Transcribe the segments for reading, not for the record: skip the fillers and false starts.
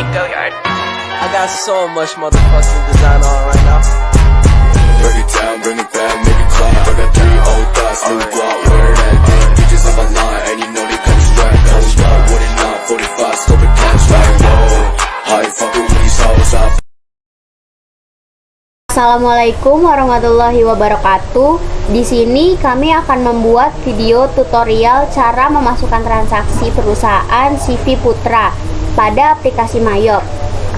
Go Yard. I got so much motherfucking design on right now. Break it down, bring it back, make it clap. I got 3 old thoughts, new block, where that damn bitches on my line, and you know they come strapped. Hold up, what it not, 45, scope it cash like whoa. How you fucking with these hoes up? Assalamualaikum warahmatullahi wabarakatuh. Di sini kami akan membuat video tutorial cara memasukkan transaksi perusahaan CV Putra pada aplikasi Mayop.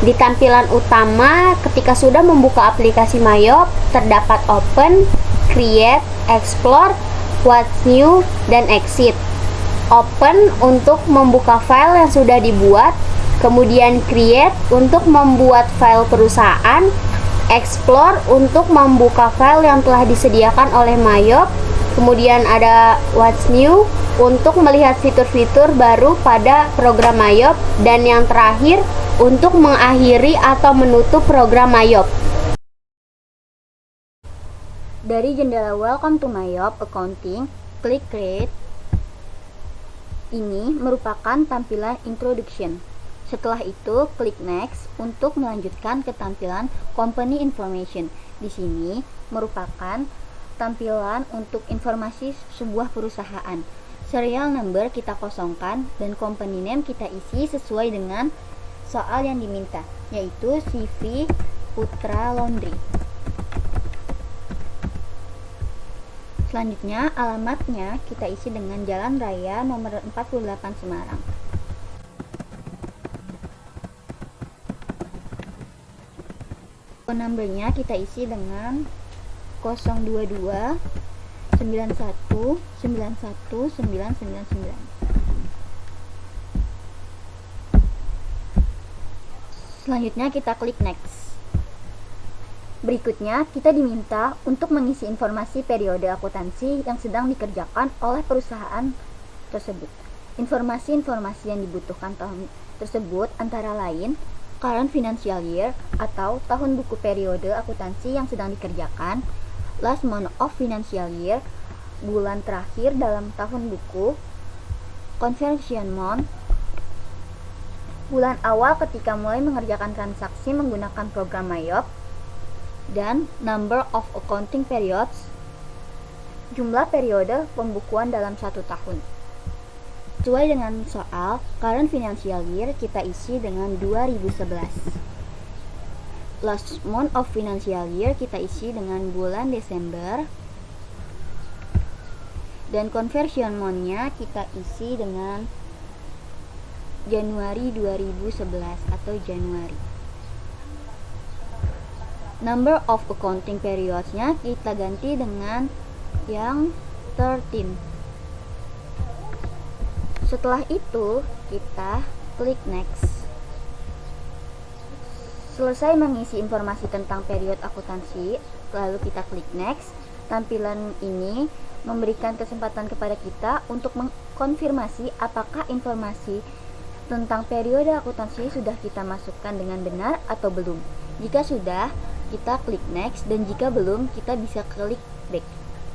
Di tampilan utama, ketika sudah membuka aplikasi Mayop, terdapat Open, Create, Explore, What's New, dan Exit. Open untuk membuka file yang sudah dibuat, kemudian Create untuk membuat file perusahaan, Explore untuk membuka file yang telah disediakan oleh Mayop, kemudian ada What's New untuk melihat fitur-fitur baru pada program Mayop, dan yang terakhir untuk mengakhiri atau menutup program Mayop. Dari jendela Welcome to Mayop Accounting, klik Create. Ini merupakan tampilan Introduction. Setelah itu, klik Next untuk melanjutkan ke tampilan Company Information. Di sini merupakan tampilan untuk informasi sebuah perusahaan. Serial number kita kosongkan dan company name kita isi sesuai dengan soal yang diminta, yaitu CV Putra Laundry. Selanjutnya, alamatnya kita isi dengan Jalan Raya nomor 48 Semarang. Phone number-nya kita isi dengan 022 91 91 999. Selanjutnya kita klik Next. Berikutnya kita diminta untuk mengisi informasi periode akuntansi yang sedang dikerjakan oleh perusahaan tersebut. Informasi-informasi yang dibutuhkan tahun tersebut antara lain current financial year atau tahun buku periode akuntansi yang sedang dikerjakan, last month of financial year, bulan terakhir dalam tahun buku, conversion month, bulan awal ketika mulai mengerjakan transaksi menggunakan program Mayop, dan number of accounting periods, jumlah periode pembukuan dalam 1 tahun. Sesuai dengan soal, current financial year kita isi dengan 2011. Last month of financial year kita isi dengan bulan Desember. Dan conversion month-nya kita isi dengan Januari 2011 atau Januari. Number of accounting periods-nya kita ganti dengan yang 13. Setelah itu, kita klik Next. Selesai mengisi informasi tentang periode akuntansi, lalu kita klik Next. Tampilan ini memberikan kesempatan kepada kita untuk mengkonfirmasi apakah informasi tentang periode akuntansi sudah kita masukkan dengan benar atau belum. Jika sudah, kita klik Next, dan jika belum, kita bisa klik Back.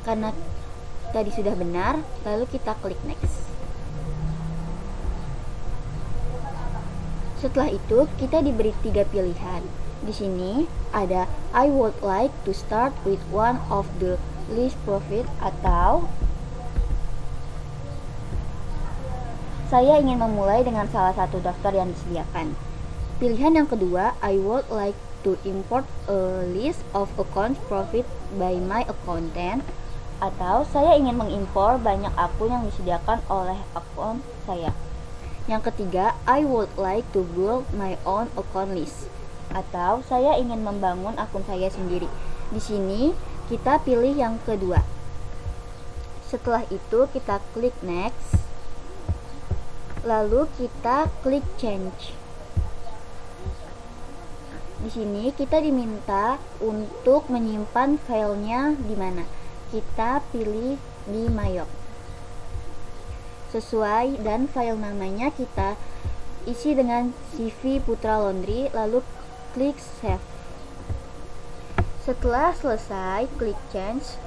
Karena tadi sudah benar, lalu kita klik Next. Setelah itu, kita diberi 3 pilihan. Di sini ada I would like to start with one of the least profit, atau saya ingin memulai dengan salah satu daftar yang disediakan. Pilihan yang kedua, I would like to import a list of accounts profit by my accountant, atau saya ingin mengimpor banyak akun yang disediakan oleh akun saya. Yang ketiga, I would like to build my own account list, atau saya ingin membangun akun saya sendiri. Di sini kita pilih yang kedua. Setelah itu kita klik Next, lalu kita klik Change. Di sini kita diminta untuk menyimpan filenya di mana. Kita pilih di Mayop. Sesuai, dan file namanya kita isi dengan CV Putra Laundry, lalu klik Save. Setelah selesai, klik Change,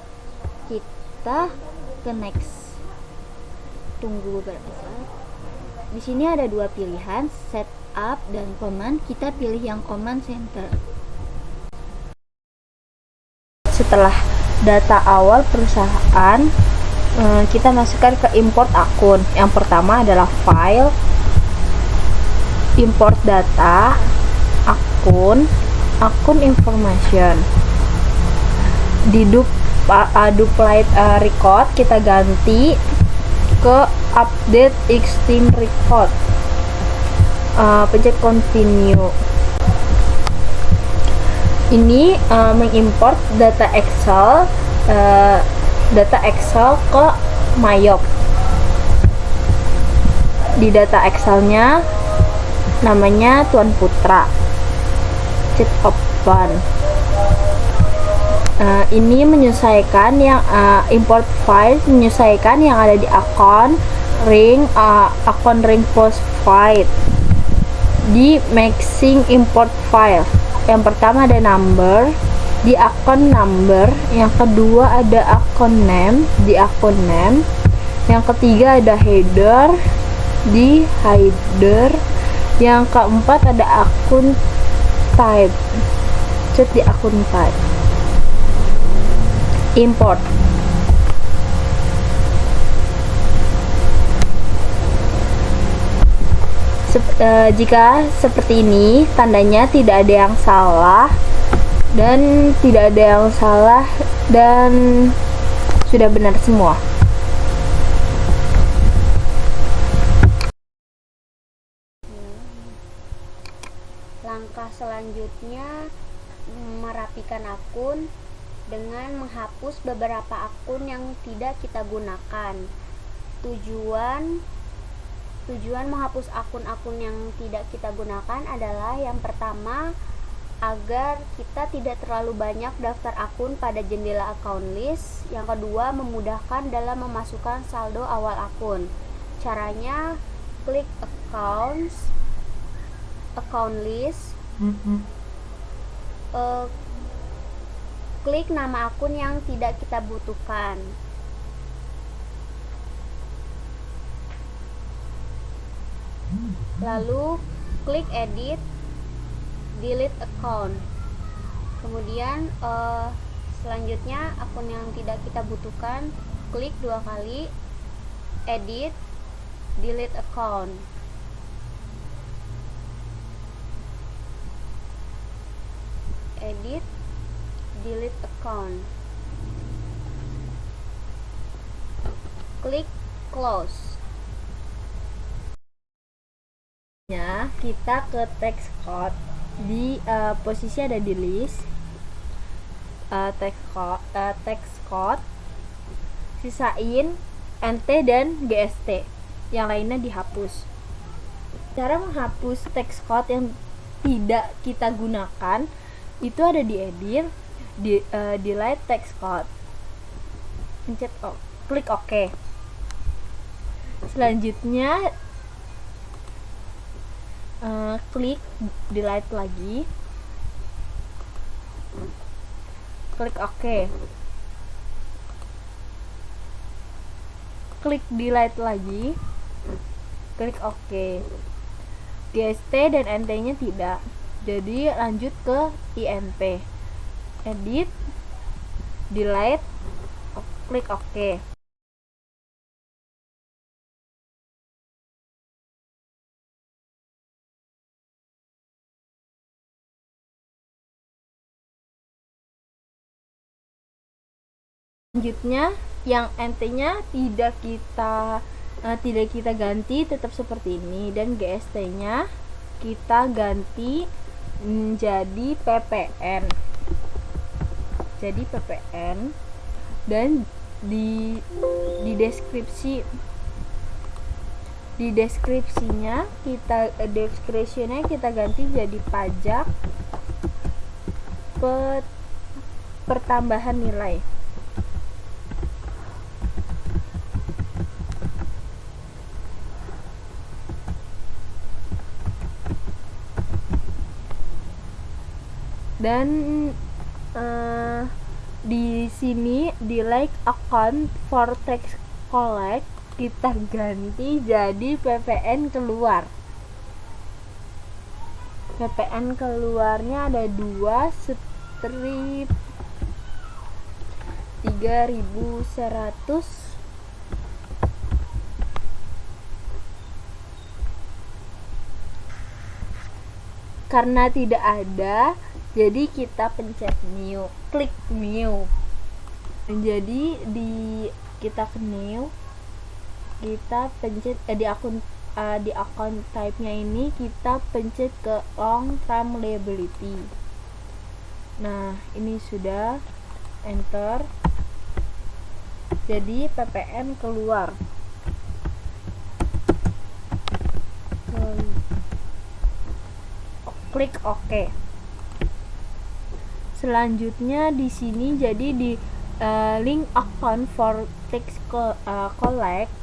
kita ke Next. Tunggu beberapa saat. Di sini ada dua pilihan, setup dan command. Kita pilih yang command center. Setelah data awal perusahaan, kita masukkan ke import akun. Yang pertama adalah file, import data, akun information. Di duplicate record kita ganti ke update existing record. Pencet continue. Ini mengimport data Excel ke Mayop. Di data Excelnya namanya Tuan Putra. Chat open. Ini menyesuaikan yang import file, menyesuaikan yang ada di akun ring postpaid. Di mixing import file, yang pertama ada number di akun number, yang kedua ada akun name di akun name, yang ketiga ada header di header, yang keempat ada akun type, chat di akun type. Import. Jika seperti ini, tandanya tidak ada yang salah dan sudah benar semua. Langkah selanjutnya merapikan akun dengan menghapus beberapa akun yang tidak kita gunakan. Tujuan menghapus akun-akun yang tidak kita gunakan adalah yang pertama, agar kita tidak terlalu banyak daftar akun pada jendela account list. Yang kedua, memudahkan dalam memasukkan saldo awal akun. Caranya, klik account list, klik nama akun yang tidak kita butuhkan. Lalu klik edit, delete account. Kemudian selanjutnya akun yang tidak kita butuhkan, klik 2 kali, edit, delete account. Edit, delete account. Klik close. Kita ke text code. Di posisi ada di list, text code, sisain NT dan GST, yang lainnya dihapus. Cara menghapus text code yang tidak kita gunakan itu ada di edit, delete text code, pencet klik OK. Selanjutnya klik delete lagi, klik OK, klik delete lagi, klik OK. GST dan NT nya tidak, jadi lanjut ke INP, edit, delete, klik OK. Selanjutnya yang NT-nya tidak kita ganti, tetap seperti ini, dan GST-nya kita ganti menjadi PPN. Dan di deskripsinya kita ganti jadi pajak pertambahan nilai. Dan di sini di like account for tax collect kita ganti jadi PPN keluar. PPN keluarnya ada 2 strip 3100 karena tidak ada, jadi kita pencet new, klik new. Jadi kita ke new, kita pencet di akun type-nya ini kita pencet ke long term liability. Nah, ini sudah enter. Jadi PPN keluar. Klik OK. Selanjutnya di sini jadi di link account for tax collect.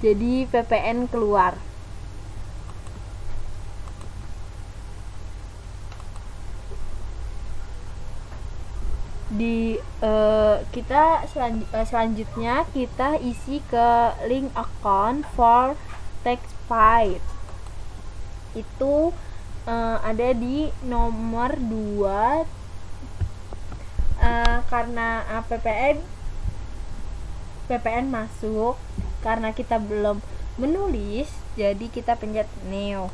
Jadi PPN keluar. Kita selanjutnya kita isi ke link account for tax paid. Itu ada di nomor 2 karena PPN masuk, karena kita belum menulis, jadi kita pencet new.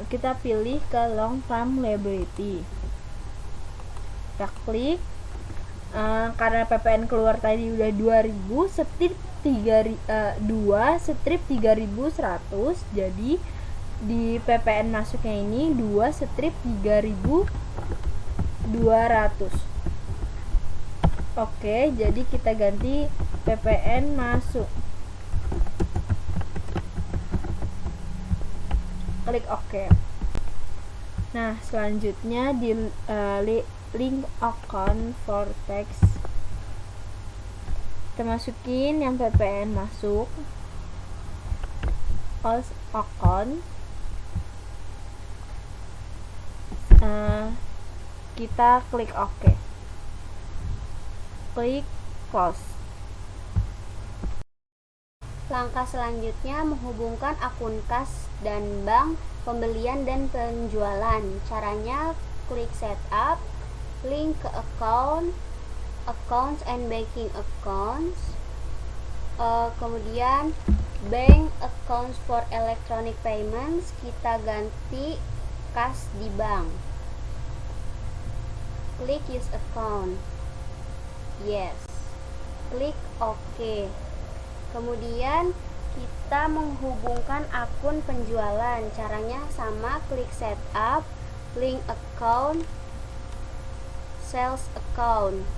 Kita pilih ke long term liability, kita klik. Karena PPN keluar tadi udah 2000 strip 2 strip 3100, jadi di PPN masuknya ini 2 strip 3200. Oke, jadi kita ganti PPN masuk, klik OK. Nah, selanjutnya di link account for tax kita masukin yang PPN masuk, post account, kita klik OK, klik close. Langkah selanjutnya menghubungkan akun kas dan bank pembelian dan penjualan. Caranya klik setup, link ke accounts and banking accounts, kemudian bank accounts for electronic payments kita ganti kas di bank, klik use account, yes, klik OK. Kemudian kita menghubungkan akun penjualan. Caranya sama, klik setup, link account, sales account,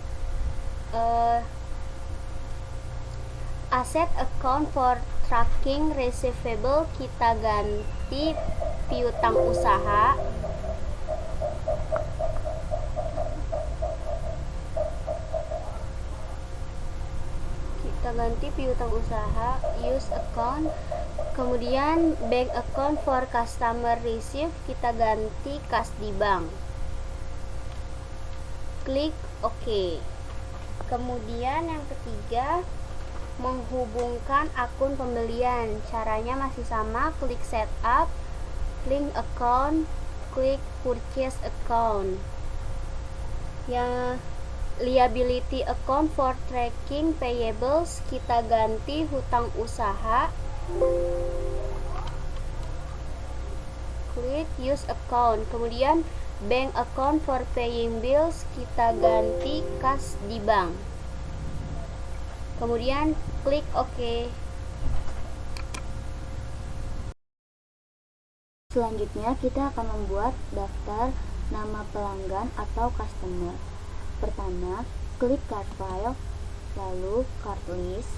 asset account for tracking receivable kita ganti piutang usaha, use account. Kemudian bank account for customer receive kita ganti kas di bank, klik OK. Kemudian yang ketiga, menghubungkan akun pembelian. Caranya masih sama, klik setup, link account, klik purchase account. Yang liability account for tracking payables kita ganti hutang usaha, klik use account. Kemudian bank account for paying bills kita ganti kas di bank, kemudian klik OK. Selanjutnya kita akan membuat daftar nama pelanggan atau customer. Pertama, klik card file, lalu card list.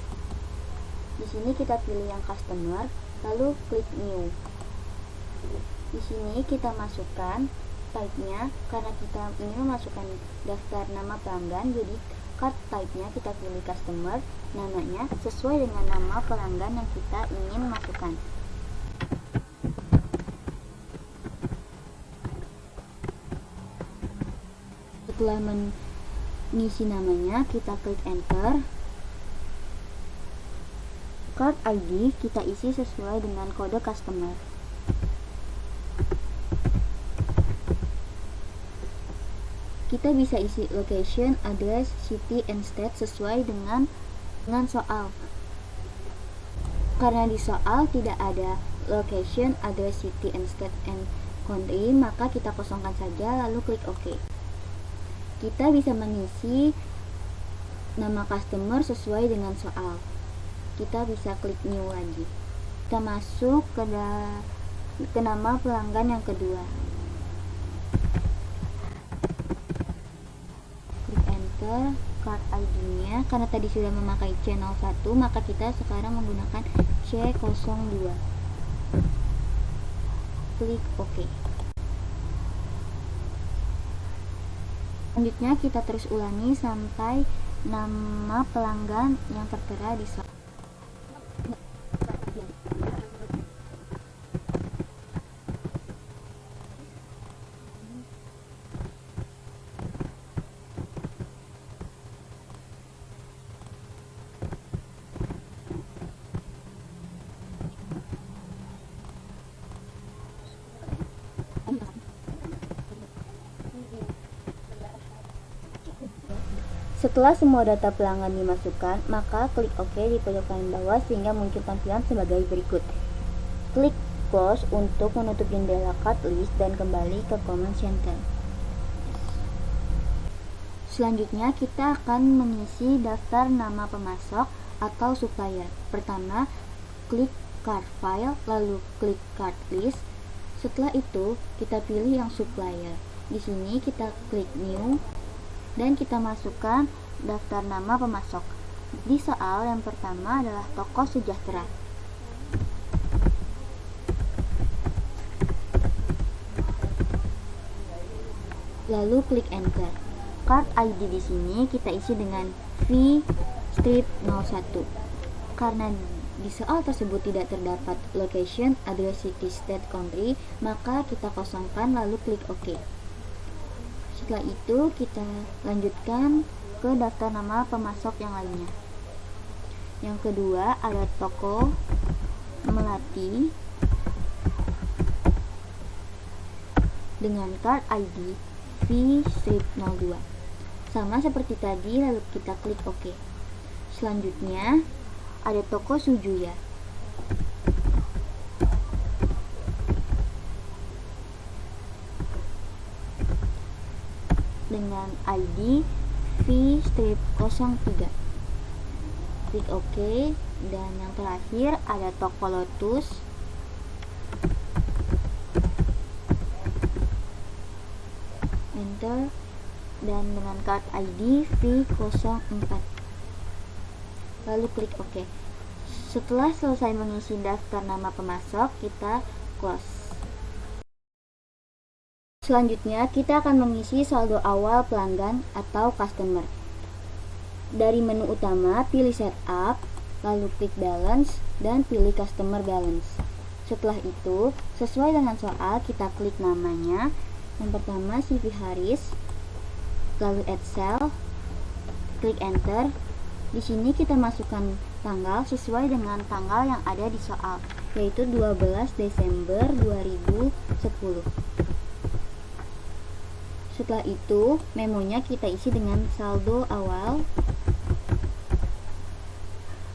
Di sini kita pilih yang customer, lalu klik new. Di sini kita masukkan type-nya, karena kita ingin memasukkan daftar nama pelanggan, jadi card type-nya kita pilih customer, namanya sesuai dengan nama pelanggan yang kita ingin masukkan. ngisi namanya, kita klik enter. Card ID kita isi sesuai dengan kode customer. Kita bisa isi location, address, city, and state sesuai dengan soal. Karena di soal tidak ada location, address, city, and state, and country, maka kita kosongkan saja lalu klik OK. Kita bisa mengisi nama customer sesuai dengan soal. Kita bisa klik new lagi. Kita masuk ke nama pelanggan yang kedua. Klik enter. Card ID-nya, karena tadi sudah memakai channel 1, maka kita sekarang menggunakan C02. Klik OK. Selanjutnya kita terus ulangi sampai nama pelanggan yang tertera di soal. Setelah semua data pelanggan dimasukkan, maka klik OK di pojok kanan bawah sehingga muncul tampilan sebagai berikut. Klik close untuk menutup jendela card list dan kembali ke command center. Selanjutnya kita akan mengisi daftar nama pemasok atau supplier. Pertama, klik card file, lalu klik card list. Setelah itu, kita pilih yang supplier. Di sini kita klik new dan kita masukkan daftar nama pemasok. Di soal yang pertama adalah toko Sejahtera. Lalu klik enter. Card ID di sini kita isi dengan V-01. Karena di soal tersebut tidak terdapat location, address, city, state, country, maka kita kosongkan lalu klik OK. Setelah itu kita lanjutkan ke daftar nama pemasok yang lainnya. Yang kedua ada toko Melati dengan card ID V-02. Sama seperti tadi, lalu kita klik OK. Selanjutnya ada toko Sujuya dengan ID V-03. Klik OK. Dan yang terakhir ada toko Lotus enter dan dengan card ID V04. Lalu klik OK. Setelah selesai mengisi daftar nama pemasok, kita close. Selanjutnya, kita akan mengisi saldo awal pelanggan atau customer. Dari menu utama, pilih setup, lalu klik balance, dan pilih customer balance. Setelah itu, sesuai dengan soal, kita klik namanya. Yang pertama, CV Haris, lalu add cell, klik enter. Di sini kita masukkan tanggal sesuai dengan tanggal yang ada di soal, yaitu 12 Desember 2010. Setelah itu, memonya kita isi dengan saldo awal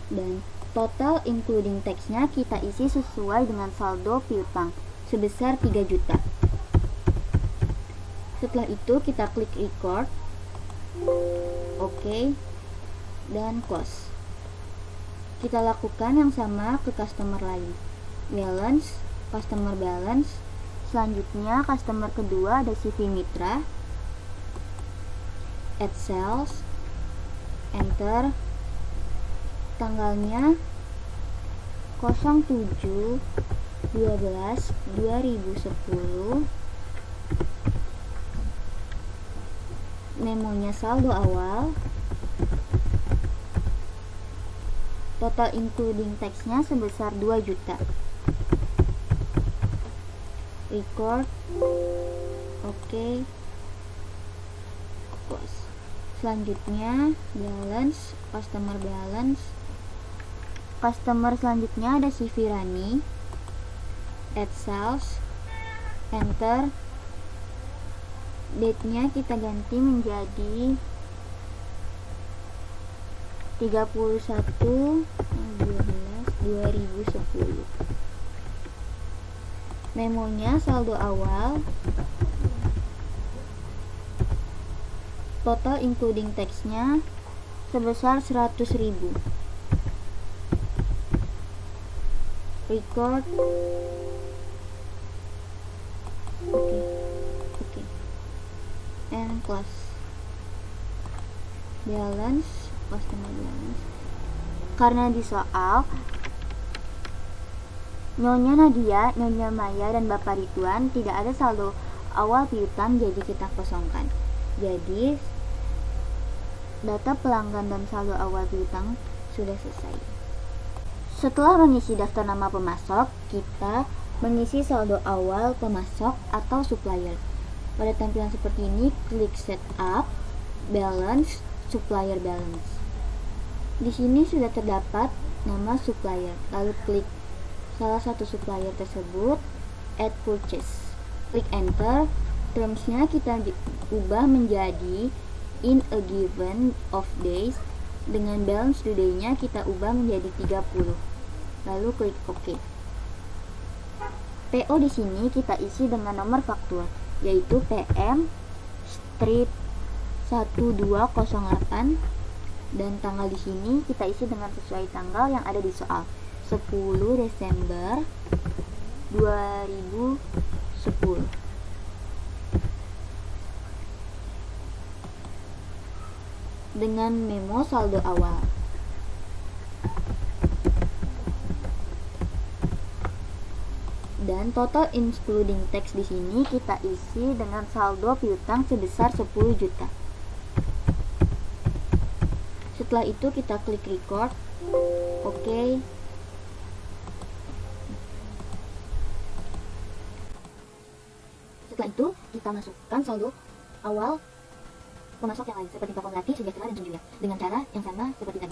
dan total including tax-nya kita isi sesuai dengan saldo piutang sebesar 3 juta. Setelah itu, kita klik record, OK, dan close. Kita lakukan yang sama ke customer lain. Balance, customer balance. Selanjutnya, customer kedua ada CV Mitra. Add sales, enter. Tanggalnya 07/12/2010. Memonya saldo awal. Total including tax-nya sebesar 2 juta. Record, OK, close. Selanjutnya balance, customer selanjutnya ada si Virani. Add sales, enter. Date-nya kita ganti menjadi 31/12/2010. Memonya saldo awal, total including tax-nya sebesar 100.000. Record. Oke. And close. Balance, customer balance. Karena di soal Nyonya Nadia, Nyonya Maya, dan Bapak Ridwan tidak ada saldo awal piutang, jadi kita kosongkan. Jadi data pelanggan dan saldo awal piutang sudah selesai. Setelah mengisi daftar nama pemasok, kita mengisi saldo awal pemasok atau supplier. Pada tampilan seperti ini, klik setup, balance, supplier balance. Di sini sudah terdapat nama supplier, lalu klik salah satu supplier tersebut, add purchase. Klik enter, termsnya kita ubah menjadi in a given of days, dengan balance due day-nya kita ubah menjadi 30. Lalu klik OK. PO di sini kita isi dengan nomor faktur, yaitu PM strip 1208, dan tanggal di sini kita isi dengan sesuai tanggal yang ada di soal, 10 Desember 2010. Dengan memo saldo awal. Dan total including tax di sini kita isi dengan saldo piutang sebesar 10 juta. Setelah itu kita klik record. Oke. Setelah itu kita masukkan saldo awal pemasok yang lain seperti Toko Melati, Sejahtera, dan Sunjuya dengan cara yang sama seperti tadi.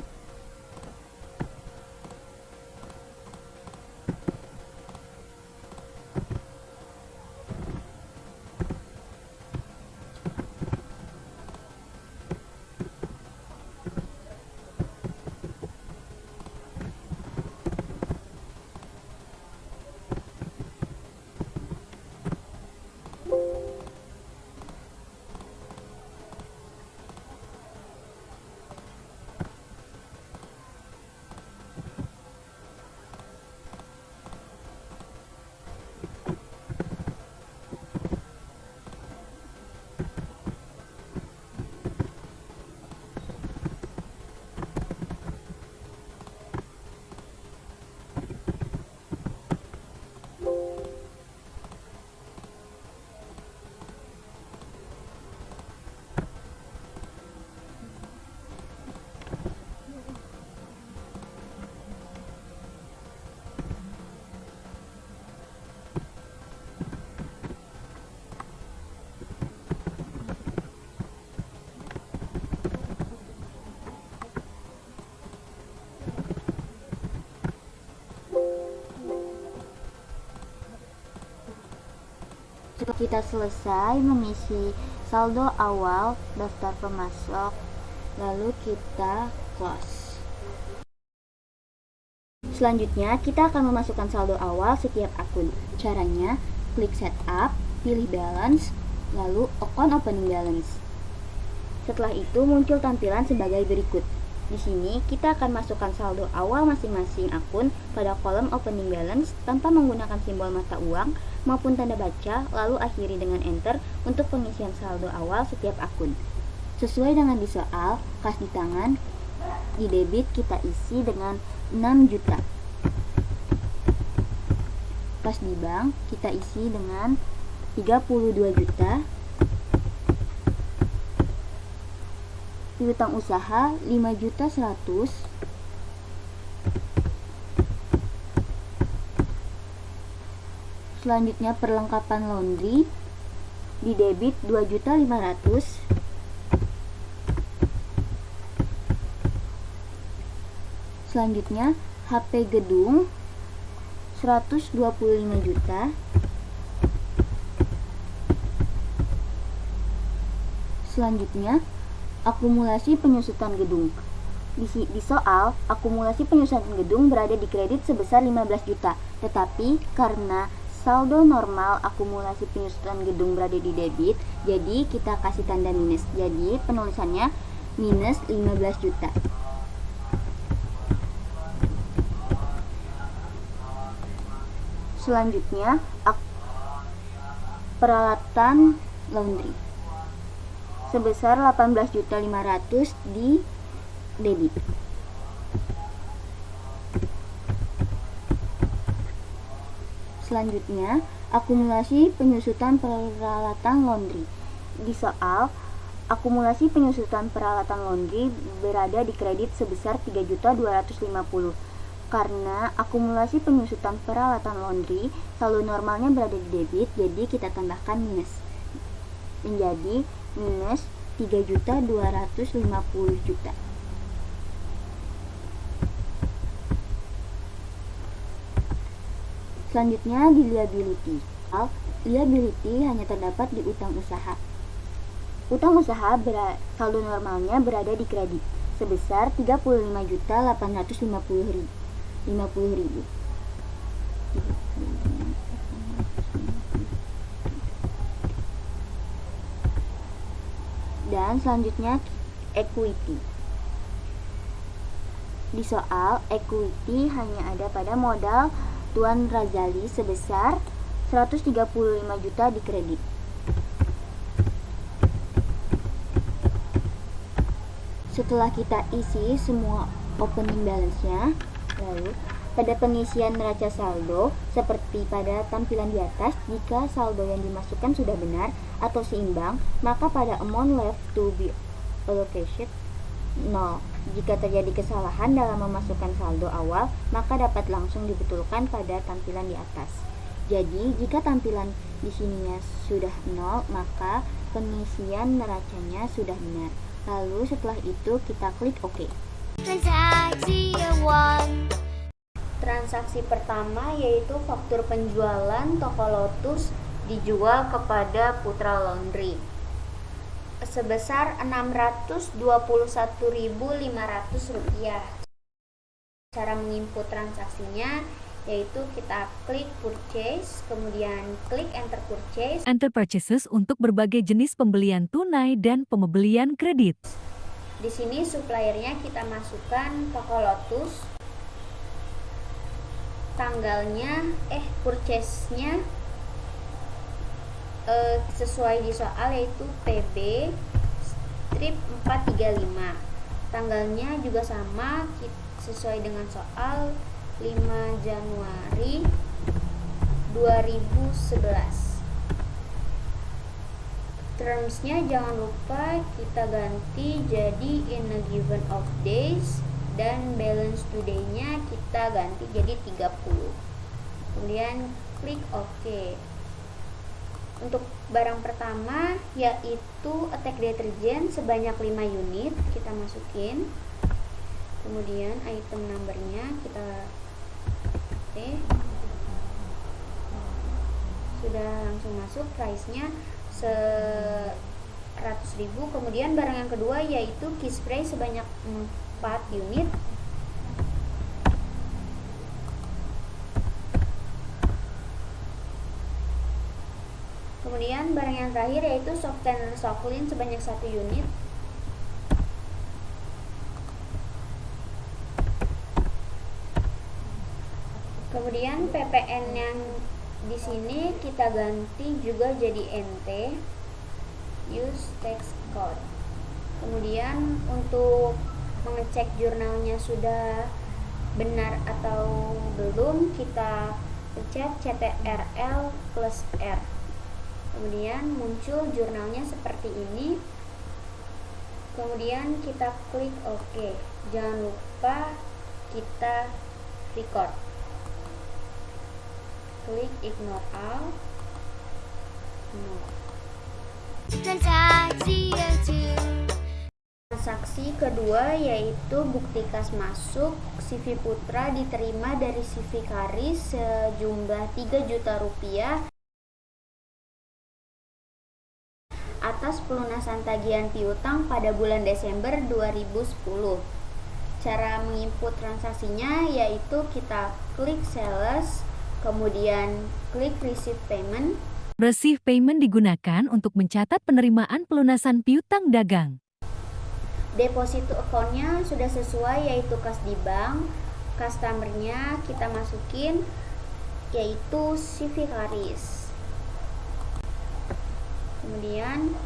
Setelah kita selesai mengisi saldo awal daftar pemasok, lalu kita close. Selanjutnya kita akan memasukkan saldo awal setiap akun. Caranya, klik setup, pilih balance, lalu account opening balance. Setelah itu muncul tampilan sebagai berikut. Di sini kita akan masukkan saldo awal masing-masing akun pada kolom opening balance tanpa menggunakan simbol mata uang maupun tanda baca, lalu akhiri dengan enter untuk pengisian saldo awal setiap akun. Sesuai dengan di soal, kas di tangan, di debit kita isi dengan 6 juta. Kas di bank kita isi dengan 32 juta. Piutang usaha 5.100.000. Selanjutnya perlengkapan laundry di debit 2.500.000. Selanjutnya HP gedung 125 juta. Selanjutnya akumulasi penyusutan gedung. Di soal, akumulasi penyusutan gedung berada di kredit sebesar 15 juta. Tetapi karena saldo normal akumulasi penyusutan gedung berada di debit, jadi kita kasih tanda minus. Jadi penulisannya minus 15 juta. Selanjutnya, peralatan laundry sebesar 18.500.000 di debit. Selanjutnya, akumulasi penyusutan peralatan laundry. Di soal, akumulasi penyusutan peralatan laundry berada di kredit sebesar 3.250.000. Karena akumulasi penyusutan peralatan laundry saldo normalnya berada di debit, jadi kita tambahkan minus. Menjadi minus 3.250.000. Selanjutnya di liability. Liability hanya terdapat di utang usaha. Utang usaha saldo normalnya berada di kredit sebesar 35.850.000. Dan selanjutnya equity. Di soal, equity hanya ada pada modal Tuan Razali sebesar 135 juta di kredit. Setelah kita isi semua opening balance-nya, lalu pada pengisian neraca saldo seperti pada tampilan di atas, jika saldo yang dimasukkan sudah benar atau seimbang, maka pada amount left to be allocated 0. Jika terjadi kesalahan dalam memasukkan saldo awal, maka dapat langsung dibetulkan pada tampilan di atas. Jadi, jika tampilan di sininya sudah 0, maka pengisian neracanya sudah benar. Lalu setelah itu kita klik OK. Transaksi pertama yaitu faktur penjualan toko Lotus dijual kepada Putra Laundry sebesar Rp621.500. Cara menginput transaksinya yaitu kita klik purchase, kemudian klik enter purchase. Enter purchases untuk berbagai jenis pembelian tunai dan pembelian kredit. Di sini suppliernya kita masukkan toko Lotus, tanggalnya purchase-nya sesuai di soal yaitu PB strip 435. Tanggalnya juga sama sesuai dengan soal 5 Januari 2011. Termsnya jangan lupa kita ganti jadi in a given of days, dan balance today-nya kita ganti jadi 30. Kemudian klik OK. Untuk barang pertama yaitu attack deterjen sebanyak 5 unit kita masukin. Kemudian item numbernya kita sudah langsung masuk, price-nya 100.000. Kemudian barang yang kedua yaitu key spray sebanyak 4 unit. Kemudian barang yang terakhir yaitu softener Softlin sebanyak 1 unit. Kemudian PPN yang di sini kita ganti juga jadi NT, use text code. Kemudian untuk mengecek jurnalnya sudah benar atau belum, kita pencet CTRL plus R. Kemudian muncul jurnalnya seperti ini. Kemudian kita klik OK. Jangan lupa kita record. Klik ignore all. No. transaksi kedua yaitu bukti kas masuk CV Putra diterima dari CV Karis sejumlah 3 juta rupiah atas pelunasan tagihan piutang pada bulan Desember 2010. Cara menginput transaksinya yaitu kita klik sales, kemudian klik receive payment. Receive payment digunakan untuk mencatat penerimaan pelunasan piutang dagang. Deposit to account-nya sudah sesuai yaitu kas di bank. Customer-nya kita masukin yaitu CV Karis. Kemudian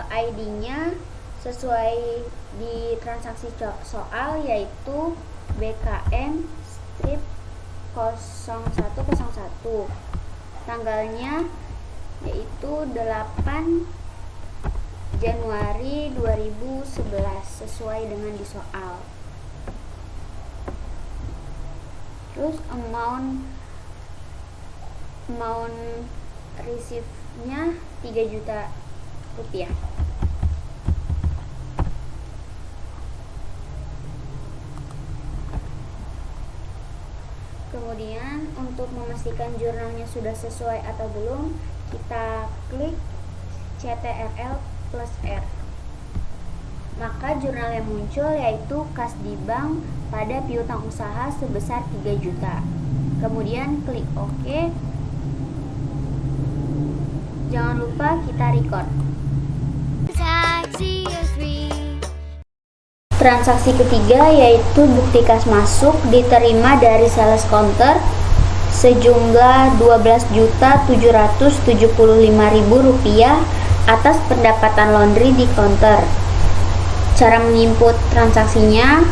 ID-nya sesuai di transaksi soal yaitu BKM strip 0101. Tanggalnya yaitu 8 Januari 2011 sesuai dengan di soal. Terus amount receive-nya 3 juta rupiah. Kemudian untuk memastikan jurnalnya sudah sesuai atau belum, kita klik CTRL plus R. Maka jurnal yang muncul yaitu kas di bank pada piutang usaha sebesar 3 juta. Kemudian klik OK. Jangan lupa kita record. Transaksi ketiga yaitu bukti kas masuk diterima dari sales counter sejumlah Rp12.775.000 atas pendapatan laundry di counter. Cara menginput transaksinya,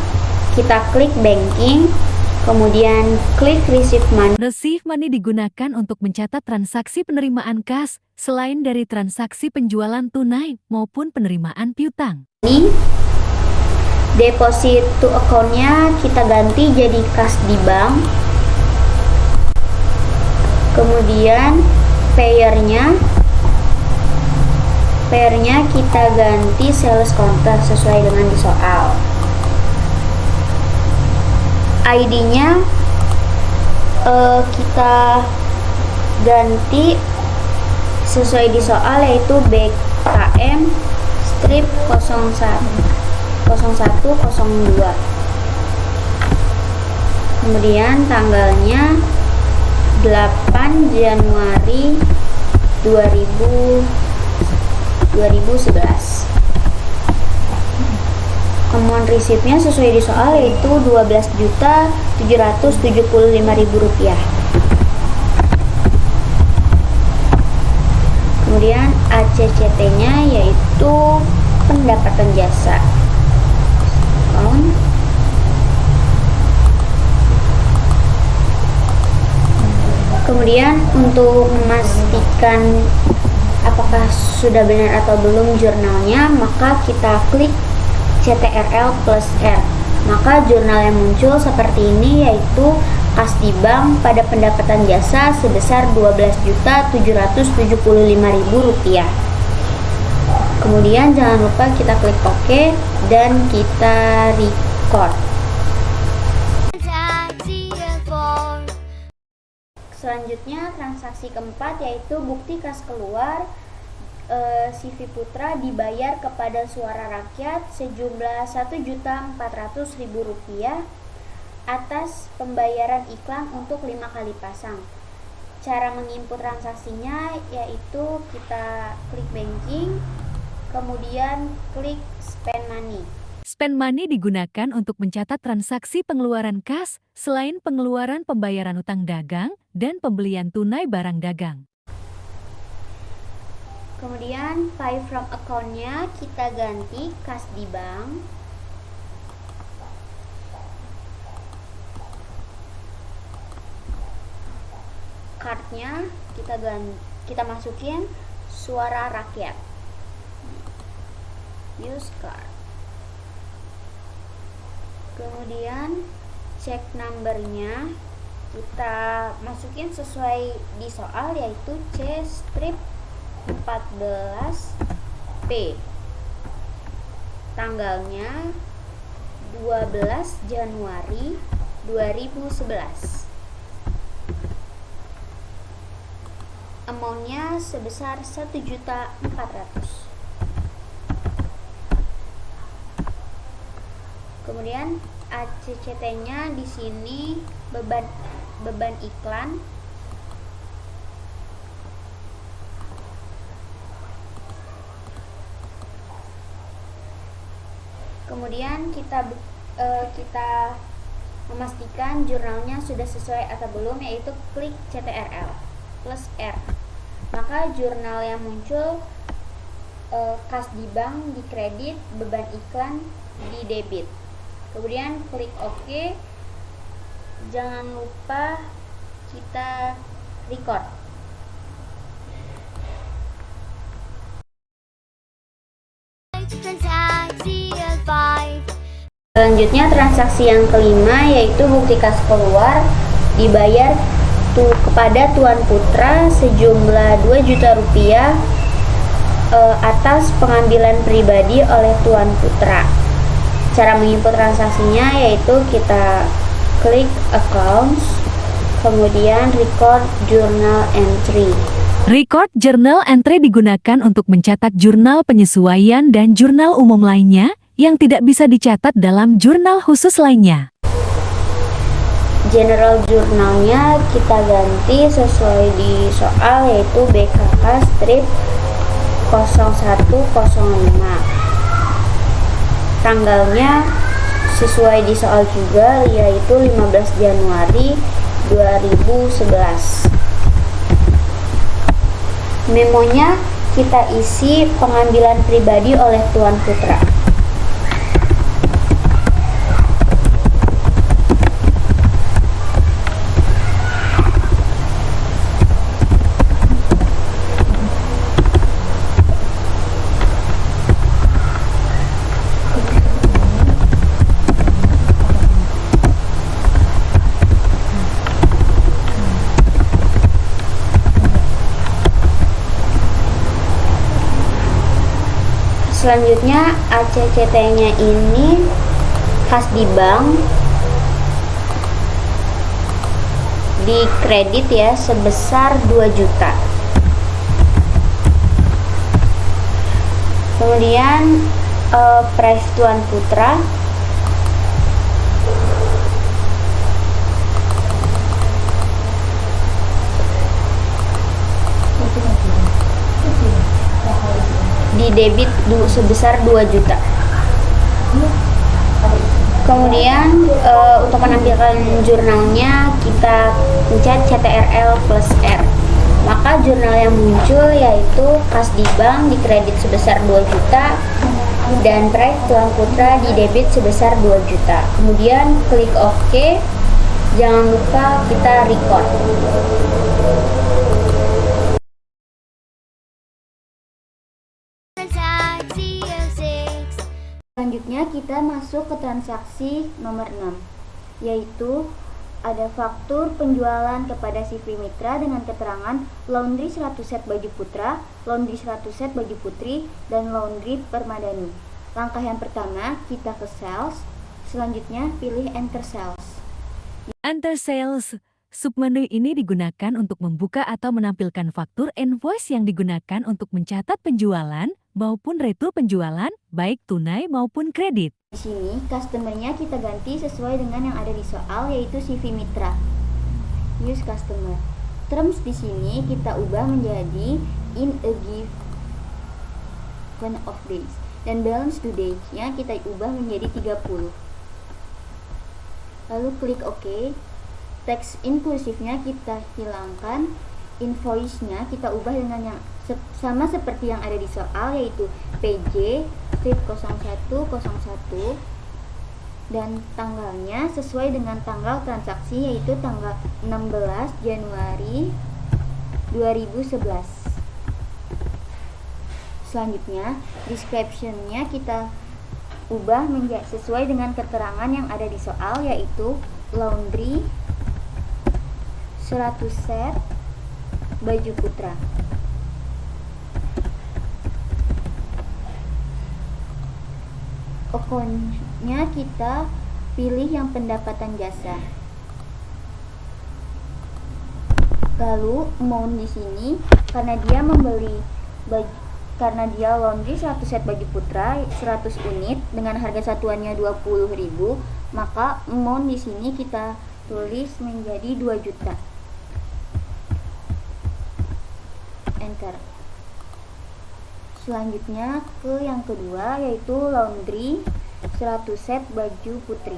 kita klik banking, kemudian klik receive money. Receive money digunakan untuk mencatat transaksi penerimaan kas selain dari transaksi penjualan tunai maupun penerimaan piutang. Ini deposit to account-nya kita ganti jadi kas di bank. Kemudian payernya kita ganti sales counter sesuai dengan di soal. ID-nya kita ganti sesuai di soal yaitu BKM strip 0102. Kemudian tanggalnya 8 Januari 2011. Amount receipt-nya sesuai di soal yaitu Rp12.775.000. Kemudian ACCT-nya yaitu pendapatan jasa. Kemudian untuk memastikan apakah sudah benar atau belum jurnalnya, maka kita klik CTRL plus R. Maka jurnal yang muncul seperti ini yaitu kas di bank pada pendapatan jasa sebesar Rp12.775.000. Kemudian jangan lupa kita klik OK dan kita record. Selanjutnya transaksi keempat yaitu bukti kas keluar CV Putra dibayar kepada Suara Rakyat sejumlah Rp1.400.000 atas pembayaran iklan untuk 5 kali pasang. Cara menginput transaksinya yaitu kita klik banking, kemudian klik spend money. Spend money digunakan untuk mencatat transaksi pengeluaran kas selain pengeluaran pembayaran utang dagang dan pembelian tunai barang dagang. Kemudian pay from account-nya kita ganti kas di bank. Card-nya kita masukin Suara Rakyat. Use card. Kemudian check number-nya kita masukin sesuai di soal yaitu C strip 14P. tanggalnya 12 Januari 2011. Amountnya sebesar 1.400.000. Kemudian ACCT-nya di sini beban iklan. Kemudian kita memastikan jurnalnya sudah sesuai atau belum, yaitu klik CTRL plus R. Maka jurnal yang muncul kas di bank di kredit, beban iklan di debit. Kemudian klik OK. Jangan lupa kita record. Selanjutnya transaksi yang kelima, yaitu bukti kas keluar dibayar kepada Tuan Putra sejumlah 2 juta rupiah atas pengambilan pribadi oleh Tuan Putra. Cara menginput transaksinya yaitu kita klik accounts, kemudian record journal entry. Record journal entry digunakan untuk mencatat jurnal penyesuaian dan jurnal umum lainnya yang tidak bisa dicatat dalam jurnal khusus lainnya. General jurnalnya kita ganti sesuai di soal, yaitu BKK strip 0105. Tanggalnya sesuai di soal juga, yaitu 15 Januari 2011. Memonya kita isi pengambilan pribadi oleh Tuan Putra. Selanjutnya ACCT-nya ini kas di bank di kredit ya sebesar 2 juta. Kemudian price Tuan Putra di debit sebesar 2 juta. Kemudian untuk menampilkan jurnalnya kita pencet CTRL plus R. Maka jurnal yang muncul yaitu kas di bank di kredit sebesar 2 juta dan price Tuan Putra di debit sebesar 2 juta. Kemudian klik OK. Jangan lupa kita record. Selanjutnya kita masuk ke transaksi nomor 6, yaitu ada faktur penjualan kepada CV Mitra dengan keterangan laundry 100 set baju putra, laundry 100 set baju putri, dan laundry permadani. Langkah yang pertama kita ke sales, selanjutnya pilih enter sales. Enter sales. Submenu ini digunakan untuk membuka atau menampilkan faktur invoice yang digunakan untuk mencatat penjualan maupun retur penjualan, baik tunai maupun kredit. Di sini customer-nya kita ganti sesuai dengan yang ada di soal, yaitu CV Mitra. Use customer. Terms di sini kita ubah menjadi in a given of days, dan balance due date-nya kita ubah menjadi 30. Lalu klik OK. Teks inklusifnya kita hilangkan, invoice-nya kita ubah dengan yang sama seperti yang ada di soal, yaitu PJ strip 0101, dan tanggalnya sesuai dengan tanggal transaksi, yaitu tanggal 16 Januari 2011. Selanjutnya description-nya kita ubah menjadi sesuai dengan keterangan yang ada di soal, yaitu laundry 100 set baju putra. Akunnya kita pilih yang pendapatan jasa. Lalu amount di sini karena dia laundry 100 set baju putra 100 unit dengan harga satuannya 20.000, maka amount di sini kita tulis menjadi 2 juta. Enter. Selanjutnya ke yang kedua, yaitu laundry 100 set baju putri.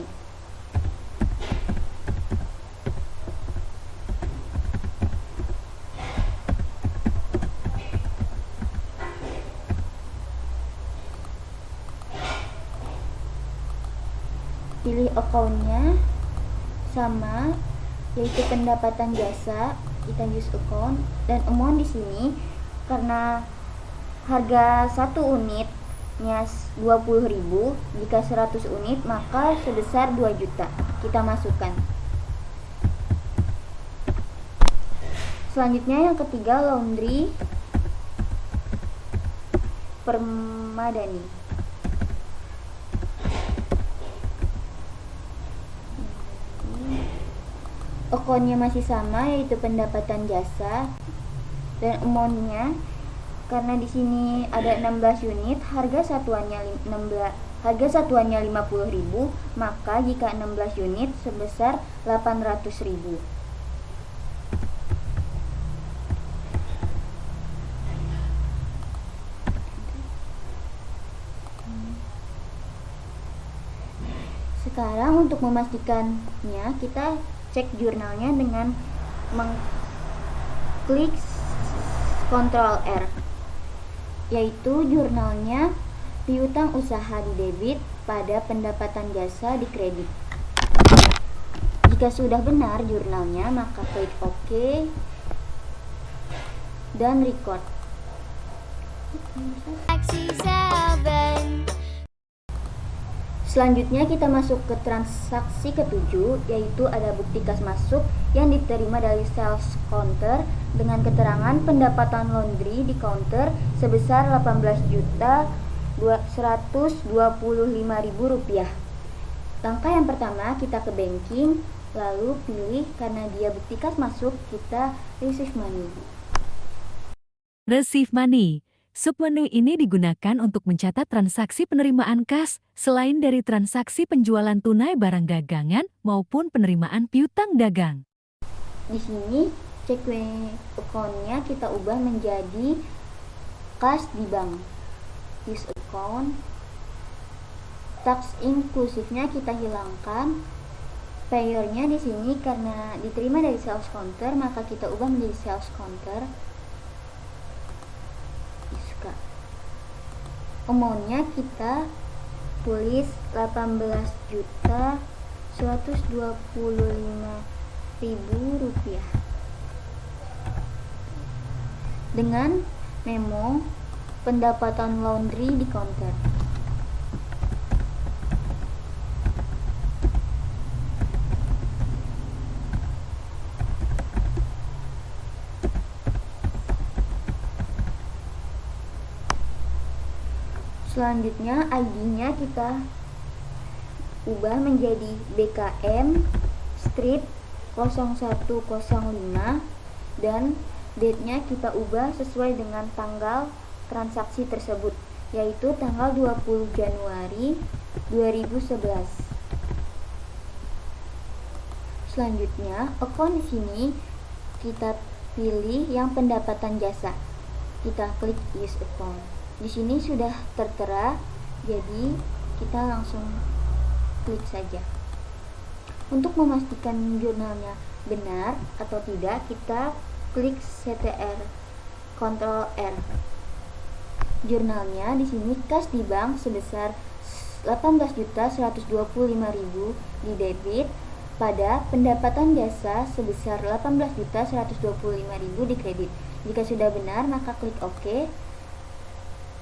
Pilih account-nya sama, yaitu pendapatan jasa, kita use account, dan amount di sini karena harga 1 unitnya 20.000, jika 100 unit maka sebesar 2 juta. Kita masukkan. Selanjutnya yang ketiga, laundry Permadani. Account-nya masih sama, yaitu pendapatan jasa, dan amount-nya karena di sini ada 16 unit, harga satuannya 50.000, maka jika 16 unit sebesar 800.000. Sekarang untuk memastikannya, kita cek jurnalnya dengan mengklik Ctrl R, yaitu jurnalnya piutang usaha di debit, pada pendapatan jasa di kredit. Jika sudah benar jurnalnya, maka klik OK dan record. Selanjutnya kita masuk ke transaksi ke-7, yaitu ada bukti kas masuk yang diterima dari sales counter dengan keterangan pendapatan laundry di counter sebesar Rp18.125.000. Langkah yang pertama, kita ke banking, lalu pilih karena dia bukti kas masuk, kita receive money. Receive money. Submenu ini digunakan untuk mencatat transaksi penerimaan kas, selain dari transaksi penjualan tunai barang dagangan maupun penerimaan piutang dagang. Di sini cek account-nya kita ubah menjadi kas di bank. Use account. Tax inklusifnya kita hilangkan. Payer-nya di sini karena diterima dari sales counter, maka kita ubah menjadi sales counter. Amount-nya kita tulis Rp18.125.000 dengan memo pendapatan laundry di counter. Selanjutnya ID-nya kita ubah menjadi BKM strip 0105 dan date-nya kita ubah sesuai dengan tanggal transaksi tersebut, yaitu tanggal 20 Januari 2011. Selanjutnya, account di sini kita pilih yang pendapatan jasa. Kita klik use account. Di sini sudah tertera, jadi kita langsung klik saja. Untuk memastikan jurnalnya benar atau tidak, kita klik CTR, Ctrl R. Jurnalnya di sini kas di bank sebesar 18.125.000 di debit, pada pendapatan jasa sebesar 18.125.000 di kredit. Jika sudah benar, maka klik OK.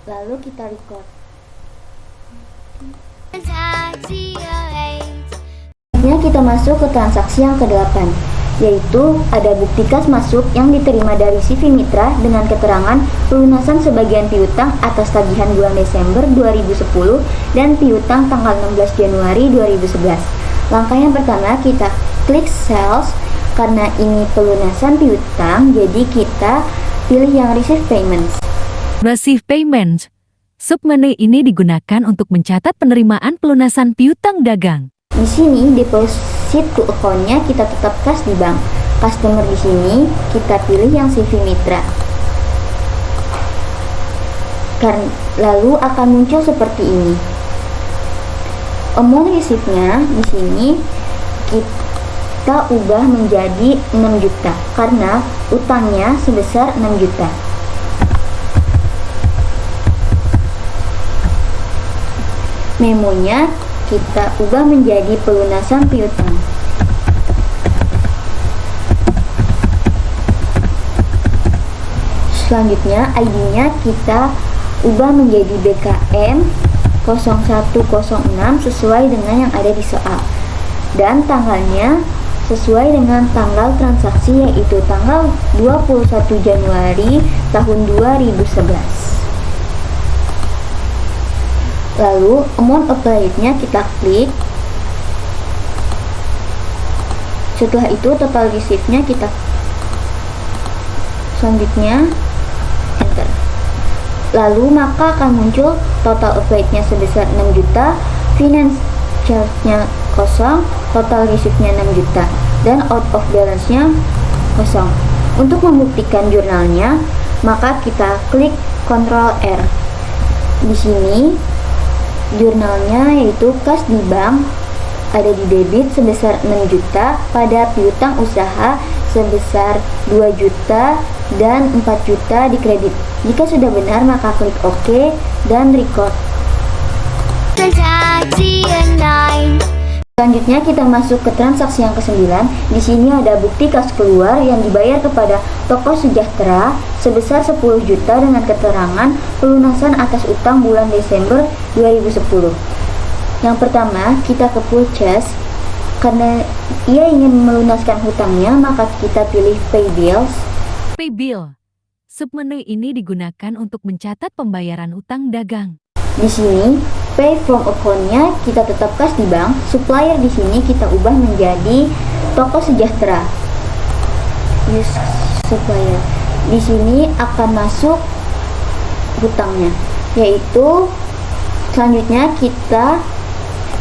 Lalu kita record. Selanjutnya kita masuk ke transaksi yang ke-8, yaitu ada bukti kas masuk yang diterima dari CV Mitra dengan keterangan pelunasan sebagian piutang atas tagihan bulan Desember 2010 dan piutang tanggal 16 Januari 2011. Langkah yang pertama, kita klik sales. Karena ini pelunasan piutang, jadi kita pilih yang receive payments. Receive payment. Submenu ini digunakan untuk mencatat penerimaan pelunasan piutang dagang. Di sini deposit to account-nya kita tetap kas di bank. Customer di sini kita pilih yang CV Mitra. Lalu akan muncul seperti ini. Amount receive-nya di sini kita ubah menjadi 6 juta karena utangnya sebesar 6 juta. Memonya kita ubah menjadi pelunasan piutang. Selanjutnya ID-nya kita ubah menjadi BKM 0106 sesuai dengan yang ada di soal. Dan tanggalnya sesuai dengan tanggal transaksi, yaitu tanggal 21 Januari tahun 2011. Lalu amount applied-nya kita klik. Setelah itu total receive-nya kita selanjutnya enter. Lalu maka akan muncul total applied-nya sebesar 6 juta, finance charge-nya kosong, total receive-nya 6 juta, dan out of balance-nya kosong. Untuk membuktikan jurnalnya, maka kita klik Ctrl R. Di sini jurnalnya yaitu kas di bank ada di debit sebesar 6 juta pada piutang usaha sebesar 2 juta dan 4 juta di kredit. Jika sudah benar maka klik OK dan record. Selanjutnya kita masuk ke transaksi yang ke-9. Di sini ada bukti kas keluar yang dibayar kepada toko Sejahtera sebesar 10 juta dengan keterangan pelunasan atas utang bulan Desember 2010. Yang pertama, kita ke purchase. Karena ia ingin melunaskan hutangnya, maka kita pilih pay bills. Pay bill. Submenu ini digunakan untuk mencatat pembayaran utang dagang. Di sini pay from account-nya kita tetap kas di bank. Supplier di sini kita ubah menjadi toko Sejahtera. Use supplier. Di sini akan masuk hutangnya, yaitu selanjutnya kita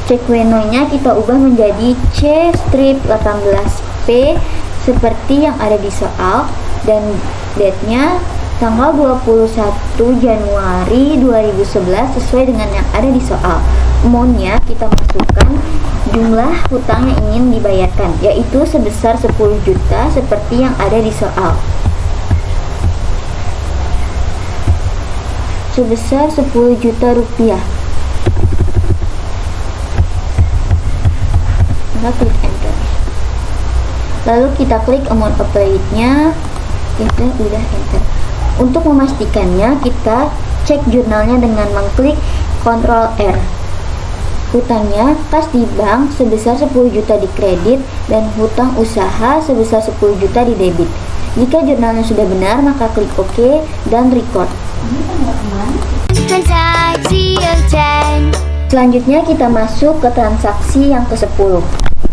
cek weno-nya kita ubah menjadi C strip 18P seperti yang ada di soal, dan date-nya tanggal 21 Januari 2011 sesuai dengan yang ada di soal. Amount-nya kita masukkan jumlah hutang yang ingin dibayarkan, yaitu sebesar 10 juta seperti yang ada di soal. Sebesar 10 juta rupiah. Maka klik enter. Lalu kita klik amount applied-nya, kita udah enter. Untuk memastikannya, kita cek jurnalnya dengan mengklik Ctrl R. Hutangnya kas di bank sebesar 10 juta di kredit dan hutang usaha sebesar 10 juta di debit. Jika jurnalnya sudah benar, maka klik OK dan record. Selanjutnya kita masuk ke transaksi yang ke-10,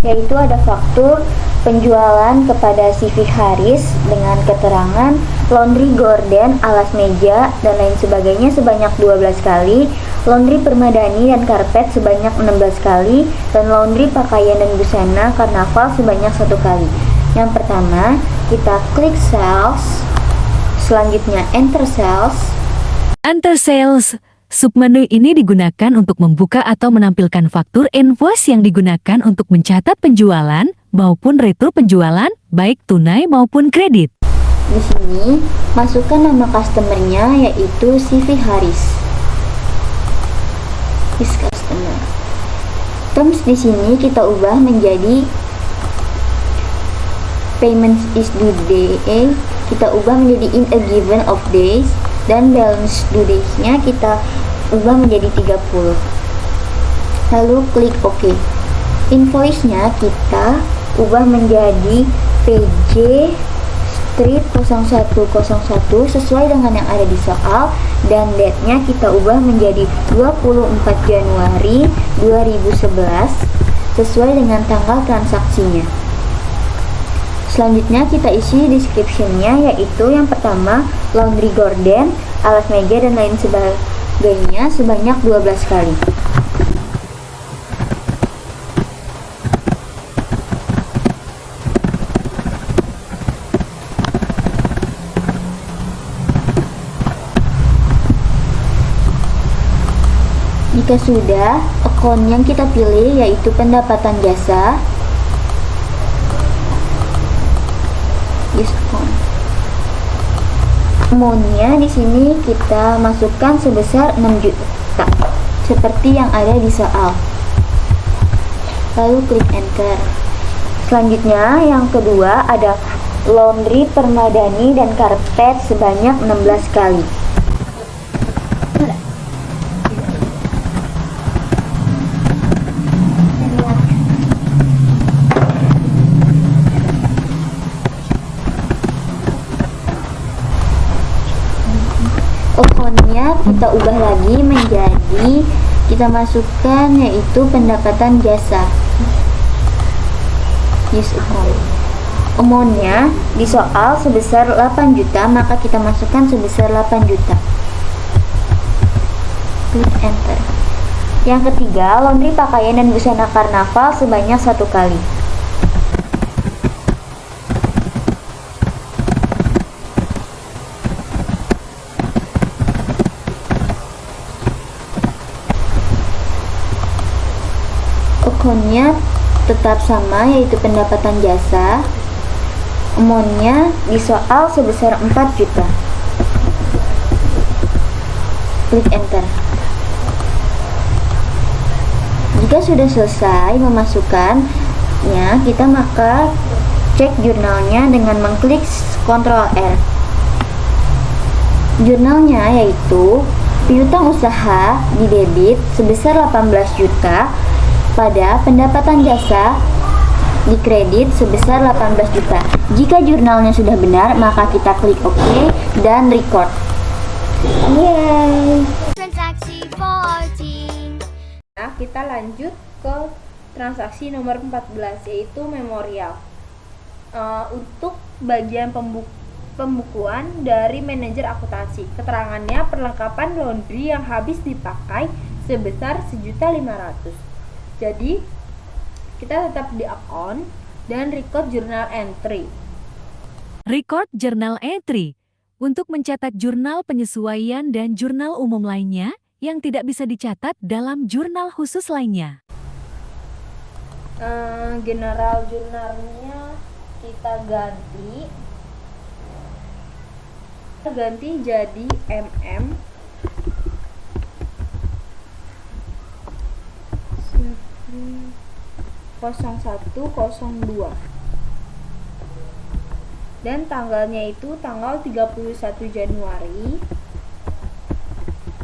yaitu ada faktur penjualan kepada CV Haris dengan keterangan laundry gorden, alas meja, dan lain sebagainya sebanyak 12 kali, laundry permadani dan karpet sebanyak 16 kali, dan laundry pakaian dan busana karnaval sebanyak 1 kali. Yang pertama, kita klik sales, selanjutnya enter sales. Enter sales. Submenu ini digunakan untuk membuka atau menampilkan faktur invoice yang digunakan untuk mencatat penjualan maupun retur penjualan, baik tunai maupun kredit. Di sini, masukkan nama customer-nya yaitu CV Haris. This customer. Terms di sini kita ubah menjadi payment is due day, kita ubah menjadi in a given of days, dan balance due days-nya kita ubah menjadi 30. Lalu klik OK. Invoice-nya kita ubah menjadi PJ Street 0101 sesuai dengan yang ada di soal, dan date-nya kita ubah menjadi 24 Januari 2011 sesuai dengan tanggal transaksinya. Selanjutnya kita isi description-nya, yaitu yang pertama laundry gorden, alas meja dan lain sebagainya sebanyak 12 kali. Jika sudah, akun yang kita pilih yaitu pendapatan jasa. Use account. Amount-nya di sini kita masukkan sebesar 6 juta seperti yang ada di soal. Lalu klik enter. Selanjutnya yang kedua ada laundry permadani dan karpet sebanyak 16 kali. Akunnya kita ubah lagi menjadi, kita masukkan yaitu pendapatan jasa. Use account. Amount-nya di soal sebesar 8 juta, maka kita masukkan sebesar 8 juta. Klik enter. Yang ketiga, laundry pakaian dan busana karnaval sebanyak 1 kali. Akunnya tetap sama yaitu pendapatan jasa. Amount-nya di soal sebesar 4 juta. Klik enter. Jika sudah selesai memasukkannya, kita maka cek jurnalnya dengan mengklik Ctrl R. Jurnalnya yaitu piutang usaha di debit sebesar 18 juta, pada pendapatan jasa di kredit sebesar 18 juta. Jika jurnalnya sudah benar, maka kita klik OK dan record. Yeay! Transaksi 14. Nah, kita lanjut ke transaksi nomor 14, yaitu memorial. Untuk bagian pembukuan dari manajer akuntansi, keterangannya perlengkapan laundry yang habis dipakai sebesar 1.500.000. Jadi kita tetap di account dan record journal entry. Record journal entry untuk mencatat jurnal penyesuaian dan jurnal umum lainnya yang tidak bisa dicatat dalam jurnal khusus lainnya. General jurnalnya kita ganti jadi MM 0102 dan tanggalnya itu tanggal 31 Januari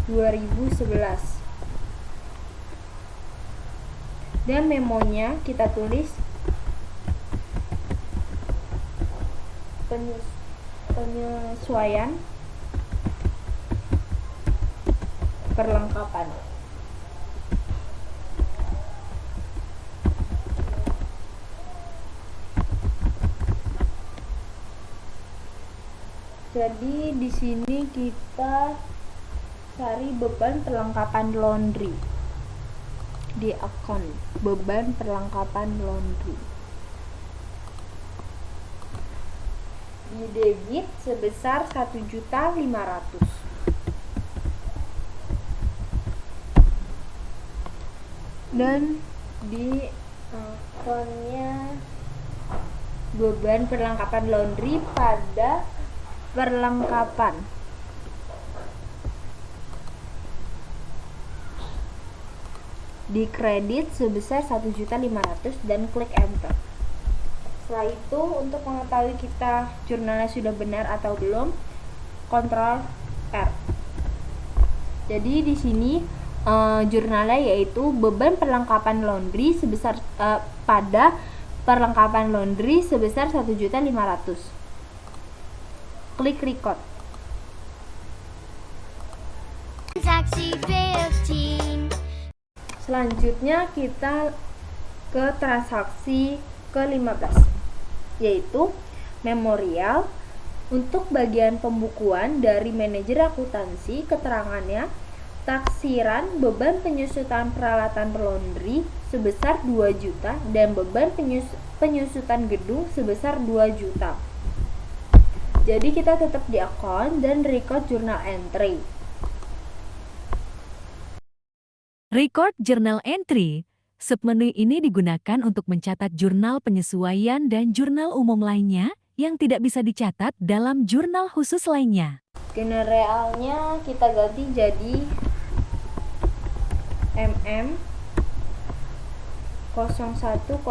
2011 dan memonya kita tulis penyesuaian perlengkapan. Jadi di sini kita cari beban perlengkapan laundry di akun beban perlengkapan laundry. Di debit sebesar 1.500.000. Dan di akunnya beban perlengkapan laundry pada perlengkapan. Di kredit sebesar 1.500.000 dan klik enter. Setelah itu, untuk mengetahui kita jurnalnya sudah benar atau belum, Ctrl R. Jadi di sini jurnalnya yaitu beban perlengkapan laundry sebesar pada perlengkapan laundry sebesar 1.500.000. Klik record. Transaksi 15. Selanjutnya kita ke transaksi ke-15, yaitu memorial. Untuk bagian pembukuan dari manajer akuntansi, keterangannya taksiran beban penyusutan peralatan laundry sebesar 2 juta dan beban penyusutan gedung sebesar 2 juta. Jadi kita tetap di account dan record journal entry. Record Journal Entry. Submenu ini digunakan untuk mencatat jurnal penyesuaian dan jurnal umum lainnya yang tidak bisa dicatat dalam jurnal khusus lainnya. Generalnya kita ganti jadi MM 0105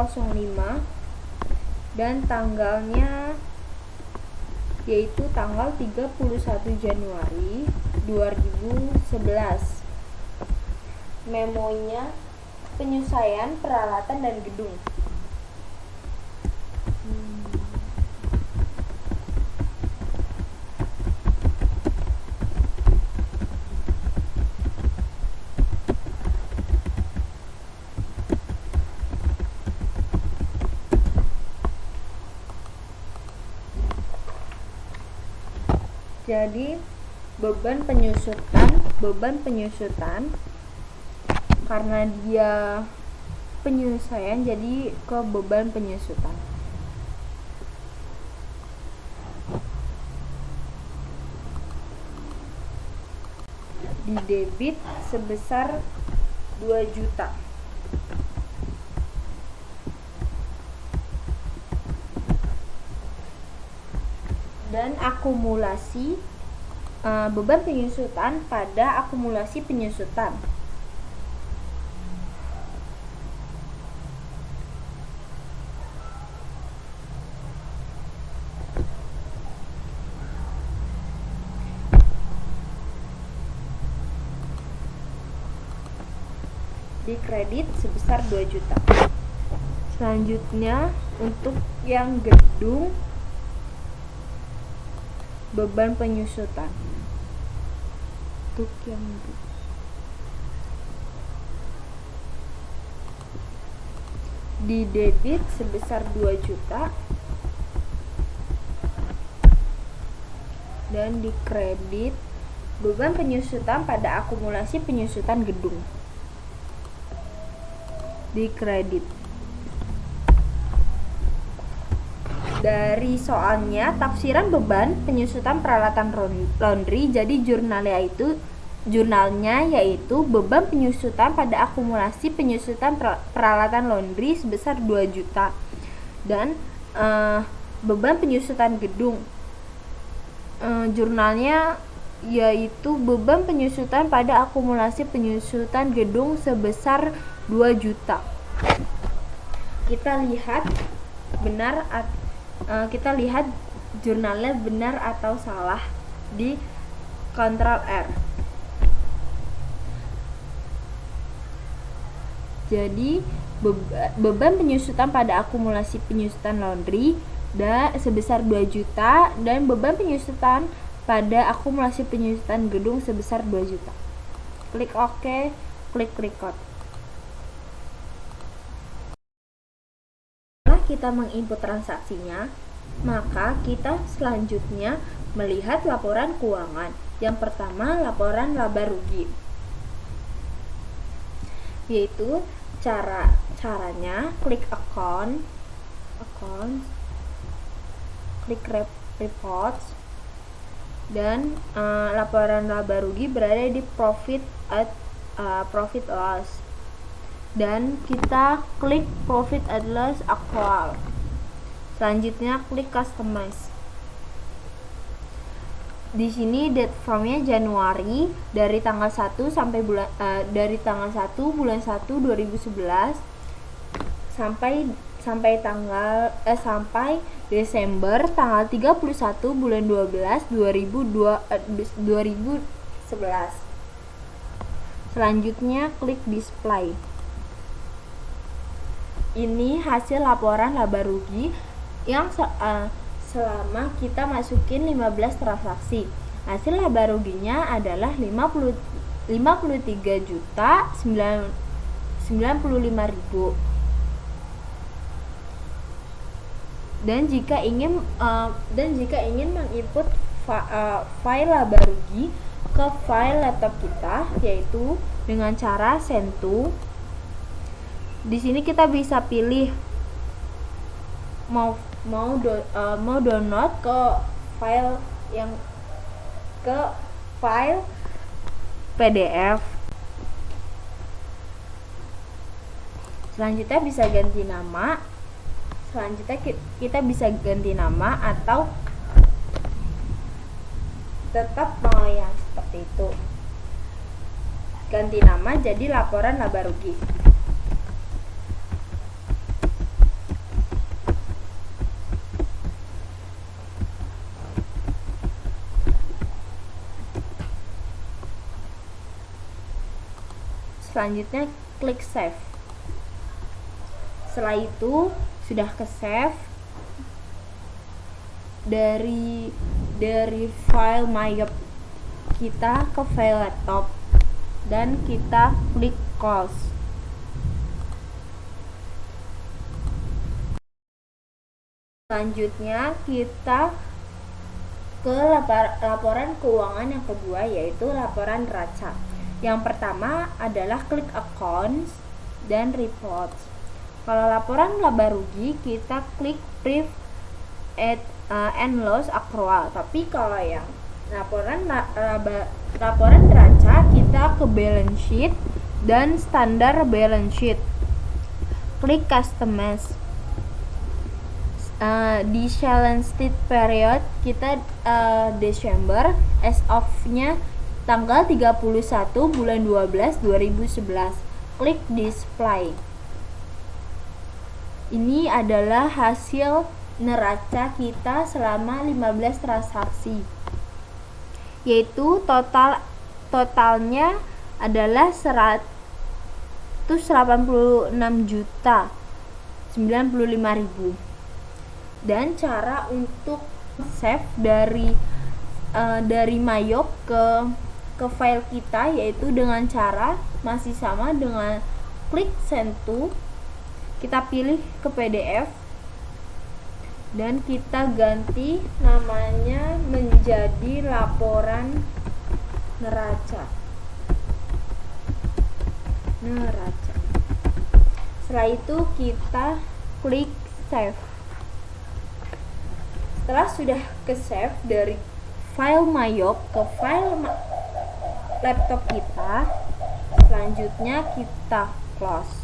dan tanggalnya yaitu tanggal 31 Januari 2011. Memonya penyesuaian peralatan dan gedung. Jadi beban penyusutan karena dia penyesuaian jadi ke beban penyusutan. Di debit sebesar 2 juta. Dan akumulasi beban penyusutan pada akumulasi penyusutan. Di kredit sebesar 2 juta. Selanjutnya untuk yang gedung, beban penyusutan. Untuk yang di debit sebesar 2 juta dan di kredit beban penyusutan pada akumulasi penyusutan gedung. Di kredit. Dari soalnya tafsiran beban penyusutan peralatan laundry, jadi jurnalnya yaitu beban penyusutan pada akumulasi penyusutan peralatan laundry sebesar 2 juta dan beban penyusutan gedung, jurnalnya yaitu beban penyusutan pada akumulasi penyusutan gedung sebesar 2 juta. Kita lihat jurnalnya benar atau salah di Ctrl R. Jadi beban penyusutan pada akumulasi penyusutan laundry sebesar 2 juta dan beban penyusutan pada akumulasi penyusutan gedung sebesar 2 juta. Klik OK, klik record. Setelah kita menginput transaksinya, maka kita selanjutnya melihat laporan keuangan. Yang pertama, laporan laba rugi, yaitu caranya klik account, klik reports, dan laporan laba rugi berada di profit loss, dan kita klik profit and loss actual. Selanjutnya klik customize. Di sini date formnya Januari dari tanggal 1 sampai tanggal 1 bulan 1 2011 sampai Desember tanggal 31 bulan 12 2011. Selanjutnya klik display. ini hasil laporan laba rugi yang selama kita masukin 15 transaksi. Hasil laba ruginya adalah 53.095.000. Dan jika ingin menginput file laba rugi ke file laptop kita, yaitu dengan cara send to. Di sini kita bisa pilih mau download ke file PDF. Selanjutnya bisa ganti nama. Selanjutnya kita bisa ganti nama atau tetap mau yang seperti itu. Ganti nama jadi laporan laba rugi. Selanjutnya klik save. Setelah itu sudah ke save dari file MyUp kita ke file laptop dan kita klik close. Selanjutnya kita ke laporan keuangan yang kedua, yaitu laporan neraca. Yang pertama adalah klik accounts dan reports. Kalau laporan laba rugi kita klik proof and loss accrual. Tapi kalau yang laporan neraca kita ke balance sheet dan standar balance sheet. Klik customize. Di balance sheet period kita Desember, as of-nya tanggal 31 bulan 12 2011. Klik display. Ini adalah hasil neraca kita selama 15 transaksi, yaitu totalnya adalah 186.095.000. Dan cara untuk save dari MyUp ke file kita yaitu dengan cara masih sama dengan klik send to. Kita pilih ke PDF dan kita ganti namanya menjadi laporan neraca. Setelah itu kita klik save. Setelah sudah ke save dari file MyUp ke file laptop kita, selanjutnya kita close.